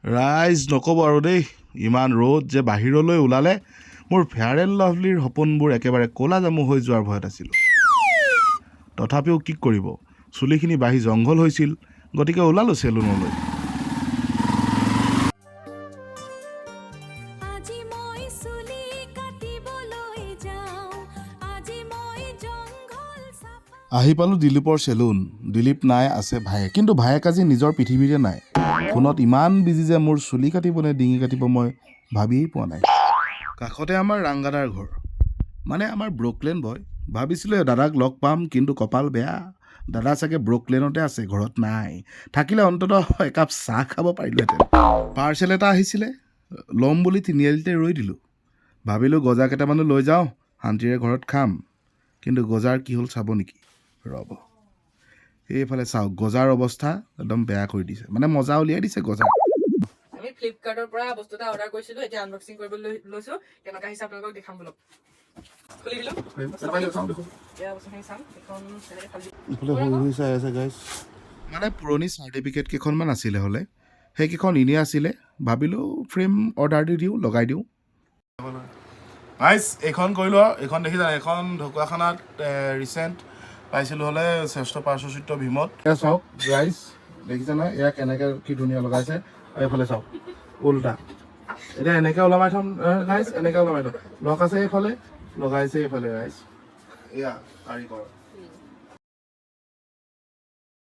ৰাইজ নক'ব আৰু দেই, ইমান ৰ'দ যে বাহিৰলৈ ওলালে মোৰ ফেয়াৰ এণ্ড লাভলীৰ সপোনবোৰ একেবাৰে ক'লা জামু হৈ যোৱাৰ ভয়ত আছিলোঁ। তথাপিও কি কৰিব, চুলিখিনি বাঢ়ি জংঘল হৈছিল, গতিকে ওলালোঁ চেলুনলৈ। আহি পালোঁ দিলীপৰ চেলুন। দিলীপ নাই, আছে ভায়েক। কিন্তু ভায়েক আজি নিজৰ পৃথিৱীতে নাই। ফোনত ইমান বিজি যে মোৰ চুলি কাটিব নে ডিঙি কাটিব মই ভাবিয়েই পোৱা নাই। কাষতে আমাৰ ৰাংগাদাৰ ঘৰ, মানে আমাৰ ব্ৰুকলেন বয়। ভাবিছিলোঁ দাদাক লগ পাম, কিন্তু কপাল বেয়া, দাদা চাগে ব্ৰুকলেনতে আছে, ঘৰত নাই। থাকিলে অন্ততঃ একাপ চাহ খাব পাৰিলোহেঁতেন। পাৰ্চেল এটা আহিছিলে, ল'ম বুলি তিনিআলিতে ৰৈ দিলোঁ। ভাবিলোঁ গজা কেইটামানো লৈ যাওঁ, শান্তিৰে ঘৰত খাম। কিন্তু গজাৰ কি হ'ল চাব নেকি? ৰ'ব, এইফালে চাওক, গজাৰ অৱস্থা একদম বেয়া কৰি দিছে, মানে মজা উলিয়াই দিছে গজাৰ। আমি ফ্লিপকাৰ্টৰ পৰা বস্তু এটা অৰ্ডাৰ কৰিছিলোঁ, এতিয়া আনবক্সিং কৰিবলৈ লৈছোঁ। কেনেকুৱা আহিছে আপোনালোকক দেখাম বলক। খুলি দিলোঁ, মানে পুৰণি চাৰ্টিফিকেট কেইখনমান আছিলে হ'লে, সেইকেইখন এনেই আছিলে। ভাবিলোঁ ফ্ৰেম অৰ্ডাৰ দি দিওঁ, লগাই দিওঁ। এইখন কৰি লোৱা, এইখন দেখিছা, এইখন ঢকুৱাখানাত ৰিচেণ্ট পাইছিলোঁ হ'লে শ্ৰেষ্ঠ পাৰ্শ্বচিত্ৰ ভীমত। এয়া চাওক ৰাইজ, দেখিছে নহয়, এয়া কেনেকৈ কি ধুনীয়া লগাইছে। এইফালে চাওক উল্টা, এতিয়া এনেকৈ ওলমাই থ'ম ৰাইজ, এনেকৈ ওলমাই থ'ম, লক আছে এইফালে, লগাইছে এইফালে ৰাইজ। এয়া কাৰিকৰ।